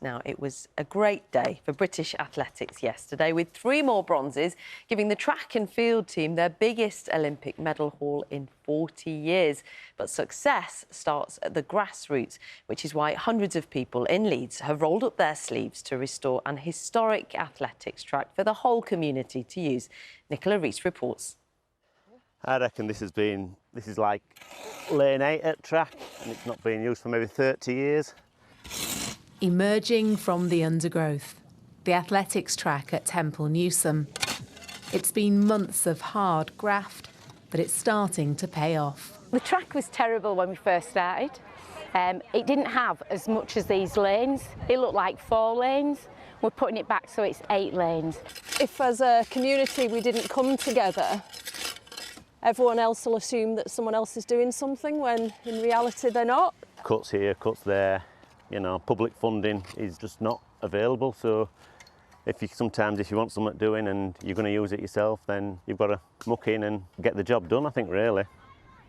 Now, it was a great day for British athletics yesterday, with 3 more bronzes, giving the track and field team their biggest Olympic medal haul in 40 years. But success starts at the grassroots, which is why hundreds of people in Leeds have rolled up their sleeves to restore an historic athletics track for the whole community to use. Nicola Rees reports. I reckon this is like lane 8 at track, and it's not being used for maybe 30 years. Emerging from the undergrowth, the athletics track at Temple Newsome. It's been months of hard graft, but it's starting to pay off. The track was terrible when we first started. It didn't have as much as these lanes. It looked like 4 lanes. We're putting it back so it's 8 lanes. If as a community we didn't come together, everyone else will assume that someone else is doing something when in reality they're not. Cuts here, cuts there. You know, public funding is just not available, so if you want something doing and you're going to use it yourself, then you've got to muck in and get the job done, I think, really.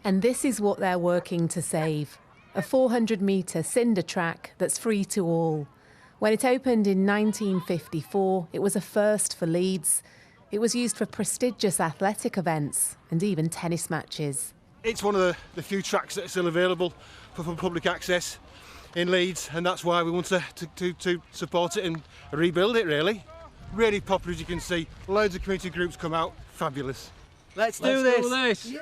And this is what they're working to save, a 400-metre cinder track that's free to all. When it opened in 1954, it was a first for Leeds. It was used for prestigious athletic events and even tennis matches. It's one of the few tracks that are still available for public access in Leeds, and that's why we want to support it and rebuild it, really. Really popular, as you can see. Loads of community groups come out. Fabulous. Let's do this!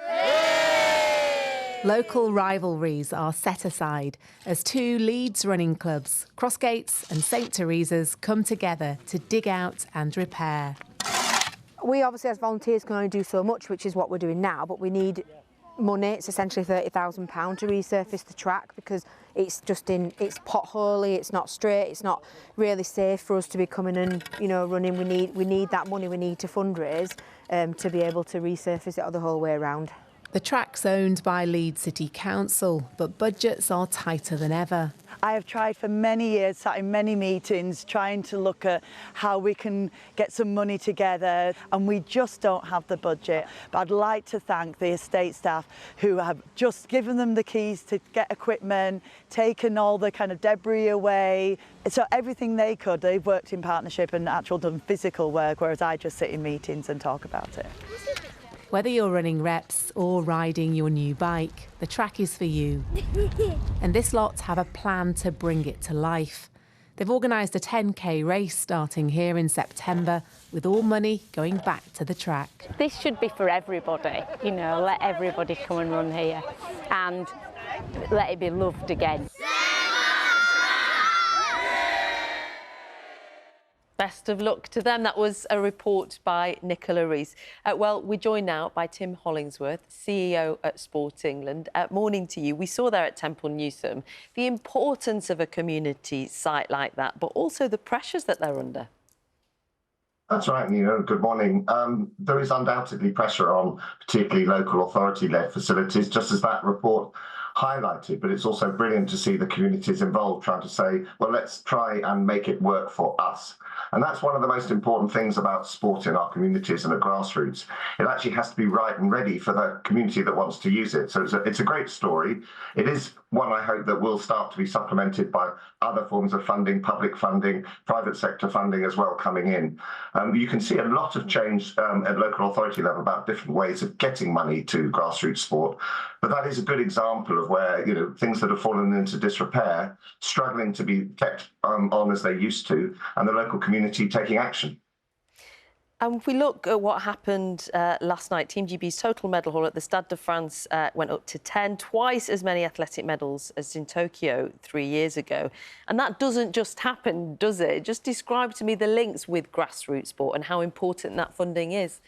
Local rivalries are set aside as 2 Leeds running clubs, Crossgates and St Teresa's, come together to dig out and repair. We obviously as volunteers can only do so much, which is what we're doing now, but we need money. It's essentially £30,000 to resurface the track because it's potholey, it's not straight, it's not really safe for us to be coming and running. We need that money. We need to fundraise to be able to resurface it the whole way around. The track's owned by Leeds City Council, but budgets are tighter than ever. I have tried for many years, sat in many meetings, trying to look at how we can get some money together, and we just don't have the budget. But I'd like to thank the estate staff who have just given them the keys to get equipment, taken all the kind of debris away. So everything they could, they've worked in partnership and actually done physical work, whereas I just sit in meetings and talk about it. Whether you're running reps or riding your new bike, the track is for you. And this lot have a plan to bring it to life. They've organised a 10k race starting here in September, with all money going back to the track. This should be for everybody, let everybody come and run here and let it be loved again. Best of luck to them. That was a report by Nicola Rees. Well, we're joined now by Tim Hollingsworth, CEO at Sport England. Morning to you. We saw there at Temple Newsome the importance of a community site like that, but also the pressures that they're under. That's right, good morning. There is undoubtedly pressure on particularly local authority-led facilities, just as that report highlighted, but it's also brilliant to see the communities involved trying to say, well, let's try and make it work for us. And that's one of the most important things about sport in our communities and at grassroots. It actually has to be right and ready for the community that wants to use it. So it's a great story. It is one I hope that will start to be supplemented by other forms of funding, public funding, private sector funding as well coming in. You can see a lot of change at local authority level about different ways of getting money to grassroots sport. But that is a good example of where, things that have fallen into disrepair, struggling to be kept on as they used to, and the local community taking action. And if we look at what happened last night, Team GB's total medal haul at the Stade de France went up to 10, twice as many athletic medals as in Tokyo 3 years ago. And that doesn't just happen, does it? Just describe to me the links with grassroots sport and how important that funding is.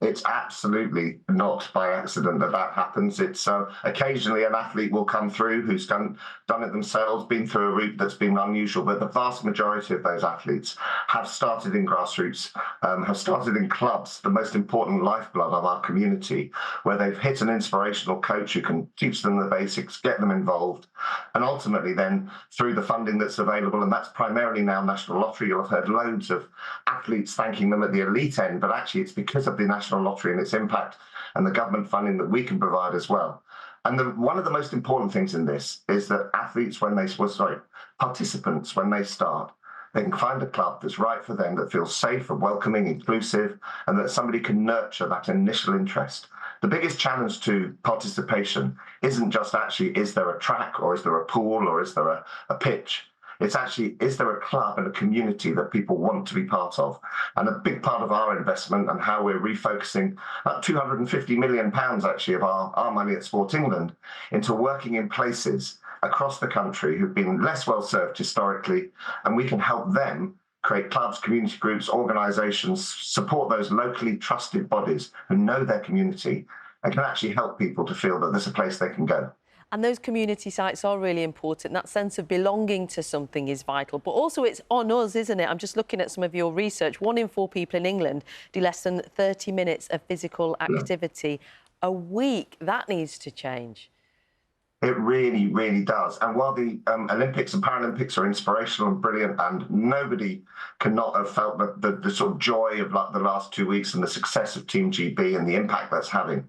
It's absolutely not by accident that happens. It's occasionally an athlete will come through who's done it themselves, been through a route that's been unusual, but the vast majority of those athletes have started in grassroots, have started in clubs, the most important lifeblood of our community, where they've hit an inspirational coach who can teach them the basics, get them involved, and ultimately then through the funding that's available, and that's primarily now National Lottery. You'll have heard loads of athletes thanking them at the elite end, but actually it's because of the National Lottery and its impact and the government funding that we can provide as well. And one of the most important things in this is that participants, when they start, they can find a club that's right for them, that feels safe and welcoming, inclusive, and that somebody can nurture that initial interest. The biggest challenge to participation isn't just actually, is there a track, or is there a pool, or is there a pitch? It's actually, is there a club and a community that people want to be part of? And a big part of our investment and how we're refocusing about £250 million actually of our money at Sport England into working in places across the country who've been less well served historically, and we can help them create clubs, community groups, organisations, support those locally trusted bodies who know their community and can actually help people to feel that there's a place they can go. And those community sites are really important. That sense of belonging to something is vital. But also it's on us, isn't it? I'm just looking at some of your research. 1 in 4 people in England do less than 30 minutes of physical activity a week. That needs to change. It really, really does. And while the Olympics and Paralympics are inspirational and brilliant, and nobody cannot have felt the sort of joy of like the last 2 weeks and the success of Team GB and the impact that's having.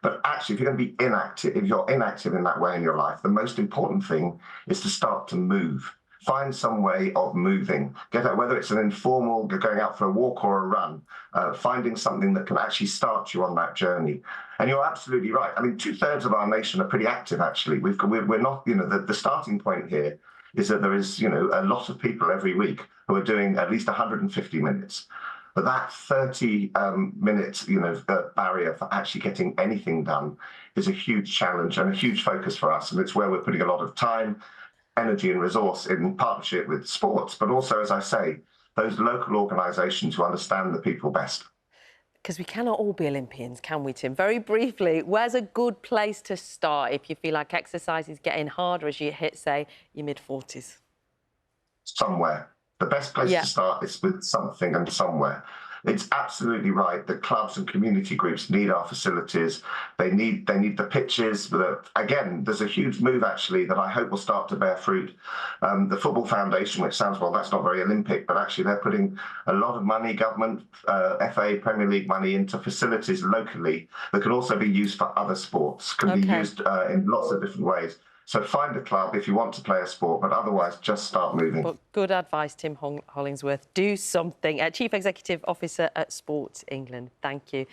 But actually, if you're going to be inactive, if you're inactive in that way in your life, the most important thing is to start to move. Find some way of moving. Get out, whether it's an informal, going out for a walk or a run, finding something that can actually start you on that journey. And you're absolutely right. I mean, 2/3 of our nation are pretty active, actually. We're not, you know, the starting point here is that there is, you know, a lot of people every week who are doing at least 150 minutes. But that 30 minutes, you know, barrier for actually getting anything done is a huge challenge and a huge focus for us. And it's where we're putting a lot of time, energy and resource in partnership with sports, but also, as I say, those local organisations who understand the people best. Because we cannot all be Olympians, can we, Tim? Very briefly, where's a good place to start if you feel like exercise is getting harder as you hit, say, your mid-40s? Somewhere. The best place to start is with something and somewhere. It's absolutely right that clubs and community groups need our facilities. They need the pitches. Again, there's a huge move actually that I hope will start to bear fruit. The Football Foundation, which sounds, well, that's not very Olympic, but actually they're putting a lot of money, government, FA, Premier League money into facilities locally that can also be used for other sports, can be used in lots of different ways. So find a club if you want to play a sport, but otherwise just start moving. But good advice, Tim Hollingsworth. Do something. Chief Executive Officer at Sports England. Thank you.